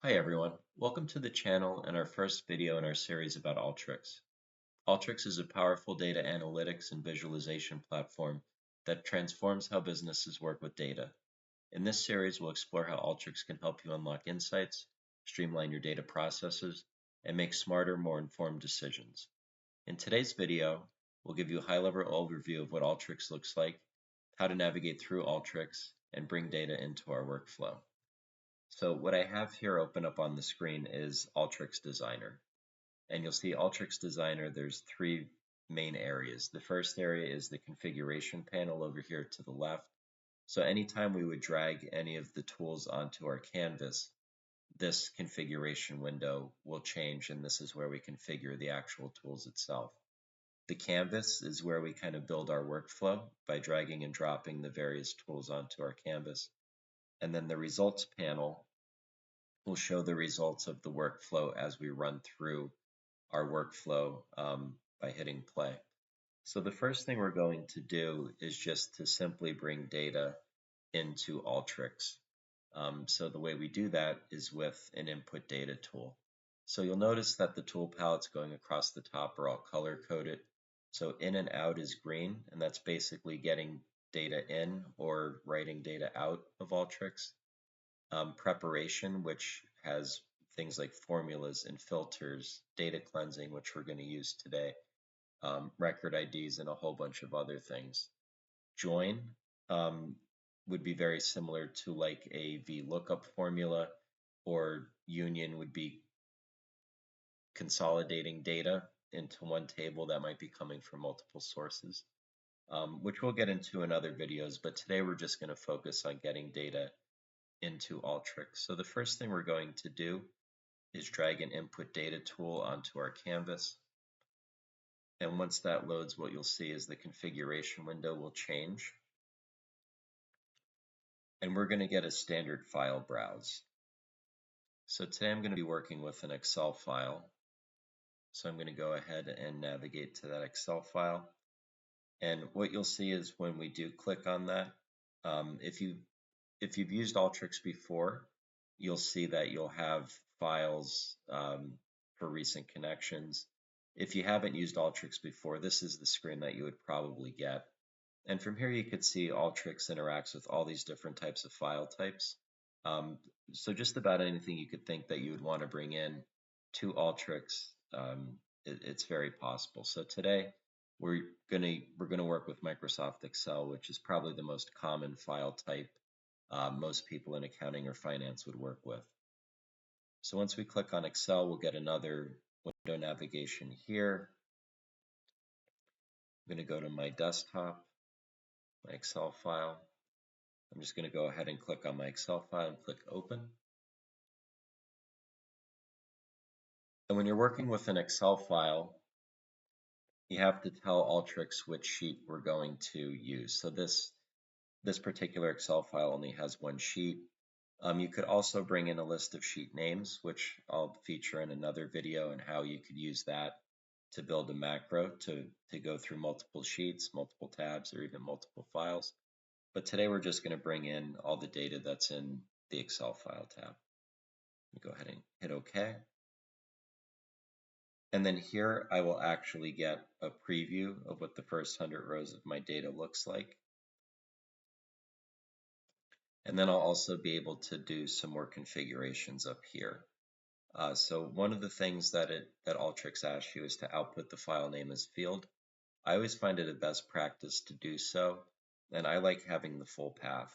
Hi everyone, welcome to the channel and our first video in our series about Alteryx. Alteryx is a powerful data analytics and visualization platform that transforms how businesses work with data. In this series, we'll explore how Alteryx can help you unlock insights, streamline your data processes, and make smarter, more informed decisions. In today's video, we'll give you a high-level overview of what Alteryx looks like, how to navigate through Alteryx, and bring data into our workflow. So what I have here open up on the screen is Alteryx Designer. And you'll see Alteryx Designer, there's three main areas. The first area is the configuration panel over here to the left. So anytime we would drag any of the tools onto our canvas, this configuration window will change, and this is where we configure the actual tools itself. The canvas is where we kind of build our workflow by dragging and dropping the various tools onto our canvas. And then the results panel will show the results of the workflow as we run through our workflow by hitting play. So the first thing we're going to do is just to simply bring data into Alteryx. So the way we do that is with an input data tool. So you'll notice that the tool palettes going across the top are all color coded. So in and out is green, and that's basically getting data in or writing data out of Alteryx. Preparation, which has things like formulas and filters, data cleansing, which we're going to use today, record IDs, and a whole bunch of other things. Join would be very similar to like a VLOOKUP formula, or union would be consolidating data into one table that might be coming from multiple sources, which we'll get into in other videos, but today we're just going to focus on getting data into Alteryx. So the first thing we're going to do is drag an input data tool onto our canvas. And once that loads, what you'll see is the configuration window will change. And we're going to get a standard file browse. So today I'm going to be working with an Excel file. So I'm going to go ahead and navigate to that Excel file. And what you'll see is when we do click on that, if you've used Alteryx before, you'll see that you'll have files for recent connections. If you haven't used Alteryx before, this is the screen that you would probably get. And from here, you could see Alteryx interacts with all these different types of file types. So just about anything you could think that you would want to bring in to Alteryx, it's very possible. So today, we're gonna work with Microsoft Excel, which is probably the most common file type most people in accounting or finance would work with. So once we click on Excel, we'll get another window navigation here. I'm going to go to my desktop, my Excel file. I'm just going to go ahead and click on my Excel file and click Open. And when you're working with an Excel file, you have to tell Alteryx which sheet we're going to use. So this particular Excel file only has one sheet. You could also bring in a list of sheet names, which I'll feature in another video, and how you could use that to build a macro to go through multiple sheets, multiple tabs, or even multiple files. But today we're just going to bring in all the data that's in the Excel file tab. Go ahead and hit OK. And then here I will actually get a preview of what the first 100 rows of my data looks like. And then I'll also be able to do some more configurations up here. So one of the things that Alteryx asks you is to output the file name as field. I always find it a best practice to do so, and I like having the full path.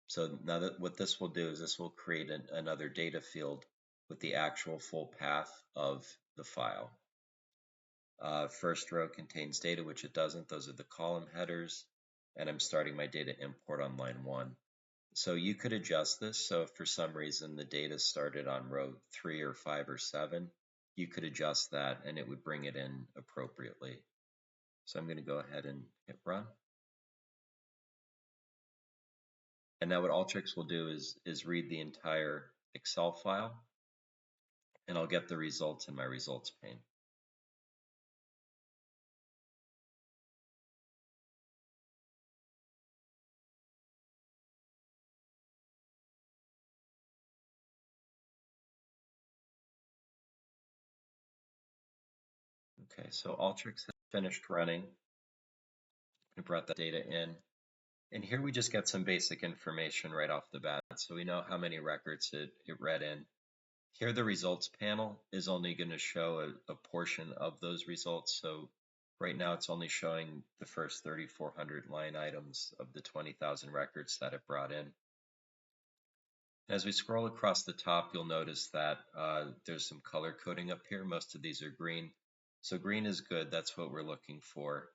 So now that what this will do is this will create another data field with the actual full path of the file. First row contains data, which it doesn't. Those are the column headers, and I'm starting my data import on line 1. So you could adjust this. So if for some reason the data started on row 3 or 5 or 7, you could adjust that and it would bring it in appropriately. So I'm going to go ahead and hit run. And now what Alteryx will do is read the entire Excel file, and I'll get the results in my results pane. Okay, so Alteryx has finished running. I brought that data in. And here we just get some basic information right off the bat. So we know how many records it read in. Here the results panel is only going to show a portion of those results. So right now it's only showing the first 3,400 line items of the 20,000 records that it brought in. As we scroll across the top, you'll notice that there's some color coding up here. Most of these are green. So green is good. That's what we're looking for.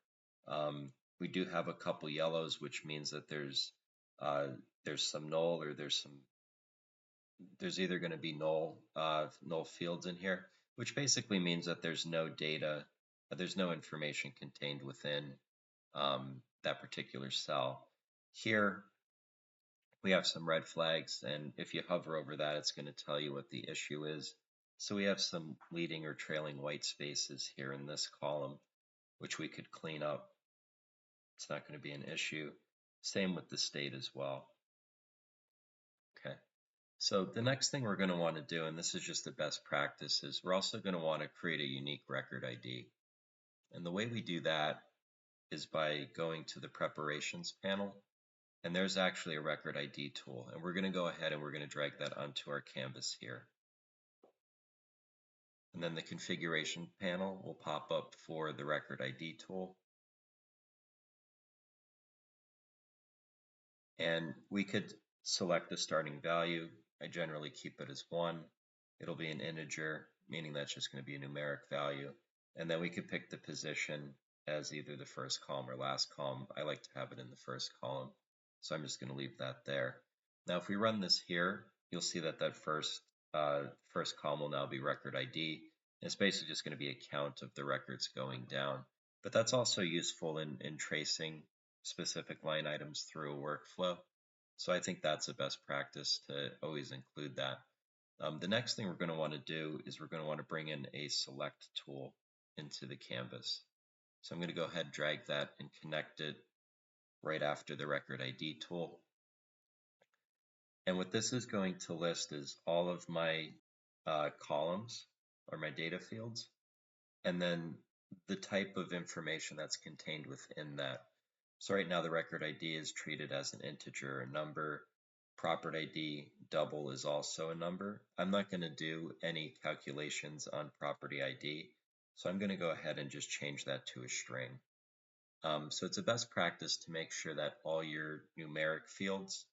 We do have a couple yellows, which means that there's some null or there's either going to be null fields in here, which basically means that there's no data, there's no information contained within that particular cell. Here we have some red flags, and if you hover over that, it's going to tell you what the issue is. So we have some leading or trailing white spaces here in this column, which we could clean up. It's not going to be an issue. Same with the state as well. Okay. So the next thing we're going to want to do, and this is just the best practice, is we're also going to want to create a unique record ID. And the way we do that is by going to the preparations panel, and there's actually a record ID tool. And we're going to go ahead and we're going to drag that onto our canvas here. And then the configuration panel will pop up for the record ID tool. And we could select the starting value. I generally keep it as 1. It'll be an integer, meaning that's just going to be a numeric value. And then we could pick the position as either the first column or last column. I like to have it in the first column, so I'm just going to leave that there. Now, if we run this here, you'll see that first column will now be record ID. It's basically just going to be a count of the records going down. But that's also useful in tracing specific line items through a workflow. So I think that's the best practice to always include that. The next thing we're going to want to do is we're going to want to bring in a select tool into the canvas. So I'm going to go ahead and drag that and connect it right after the record ID tool. And what this is going to list is all of my columns or my data fields, and then the type of information that's contained within that. So right now the record ID is treated as an integer, a number. Property ID double is also a number. I'm not going to do any calculations on property ID, so I'm going to go ahead and just change that to a string. So it's a best practice to make sure that all your numeric fields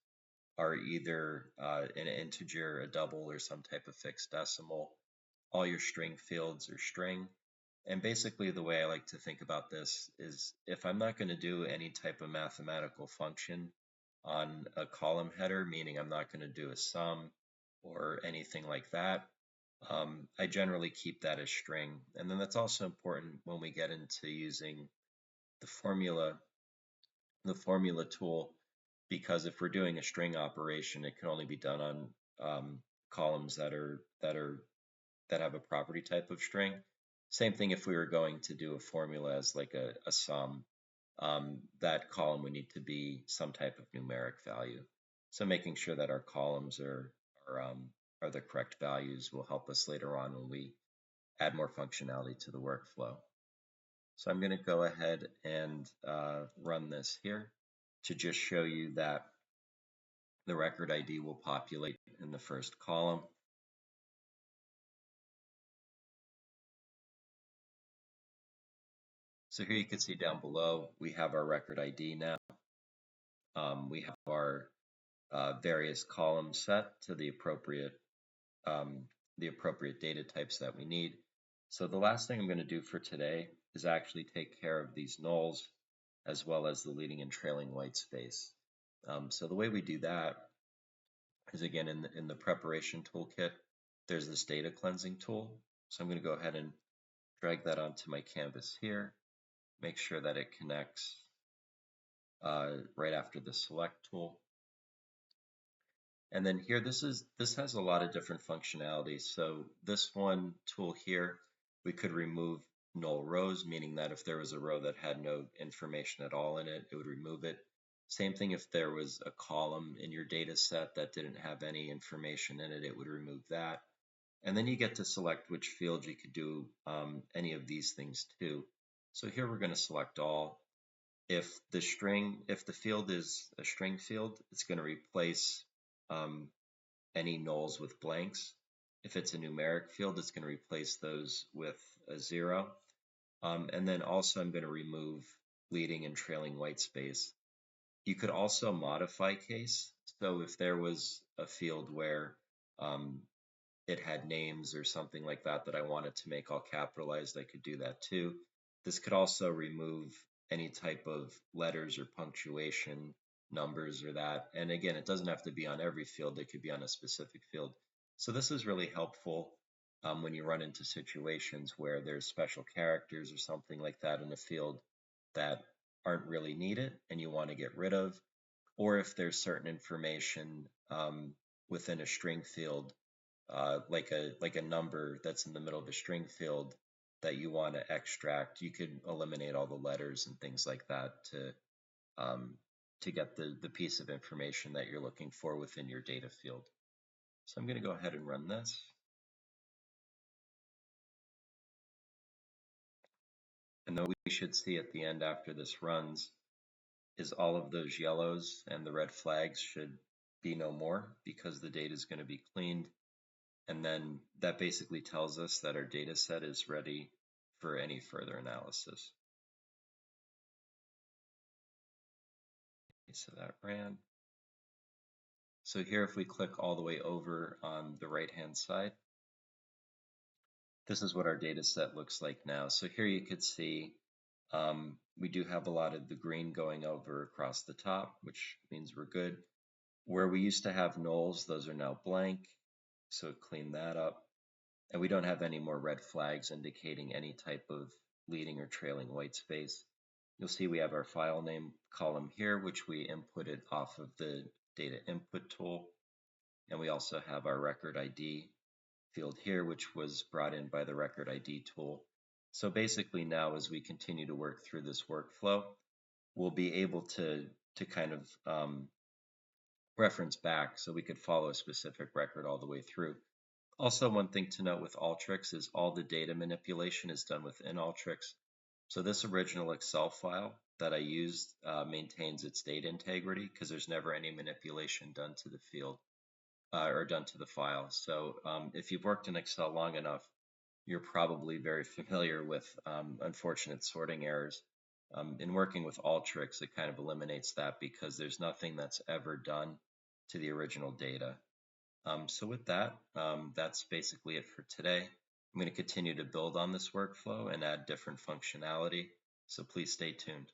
are either an integer, a double, or some type of fixed decimal. All your string fields are string. And basically the way I like to think about this is if I'm not going to do any type of mathematical function on a column header, meaning I'm not going to do a sum or anything like that, I generally keep that as string. And then that's also important when we get into using the formula tool, because if we're doing a string operation, it can only be done on columns that have a property type of string. Same thing if we were going to do a formula as like a sum, that column would need to be some type of numeric value. So making sure that our columns are the correct values will help us later on when we add more functionality to the workflow. So I'm going to go ahead and run this here to just show you that the record ID will populate in the first column. So here you can see down below, we have our record ID now. We have our various columns set to the appropriate data types that we need. So the last thing I'm going to do for today is actually take care of these nulls as well as the leading and trailing white space. So the way we do that is, again, in the preparation toolkit, there's this data cleansing tool. So I'm going to go ahead and drag that onto my canvas here, make sure that it connects right after the select tool. And then here, this has a lot of different functionalities. So this one tool here, we could remove null rows, meaning that if there was a row that had no information at all in it, it would remove it. Same thing if there was a column in your data set that didn't have any information in it, it would remove that. And then you get to select which field you could do any of these things to. So here we're going to select all. If the field is a string field, it's going to replace any nulls with blanks. If it's a numeric field, it's going to replace those with a 0. And then also I'm going to remove leading and trailing white space. You could also modify case. So if there was a field where um, it had names or something like that that I wanted to make all capitalized, I could do that too. This could also remove any type of letters or punctuation, numbers or that. And again, it doesn't have to be on every field, it could be on a specific field. So this is really helpful when you run into situations where there's special characters or something like that in a field that aren't really needed and you want to get rid of, or if there's certain information within a string field, like a number that's in the middle of a string field that you want to extract, you could eliminate all the letters and things like that um, to get the piece of information that you're looking for within your data field. So I'm going to go ahead and run this. And then we should see at the end after this runs is all of those yellows and the red flags should be no more because the data is going to be cleaned. And then that basically tells us that our data set is ready for any further analysis. Okay, so that ran. So here, if we click all the way over on the right-hand side, this is what our data set looks like now. So here you could see we do have a lot of the green going over across the top, which means we're good. Where we used to have nulls, those are now blank. So clean that up. And we don't have any more red flags indicating any type of leading or trailing white space. You'll see we have our file name column here, which we inputted off of the data input tool. And we also have our record ID field here, which was brought in by the record ID tool. So basically now, as we continue to work through this workflow, we'll be able to kind of reference back so we could follow a specific record all the way through. Also, one thing to note with Alteryx is all the data manipulation is done within Alteryx. So this original Excel file that I used maintains its data integrity because there's never any manipulation done to the field or done to the file. So if you've worked in Excel long enough, you're probably very familiar with unfortunate sorting errors. In working with Alteryx, it kind of eliminates that because there's nothing that's ever done to the original data. So with that, that's basically it for today. I'm going to continue to build on this workflow and add different functionality. So please stay tuned.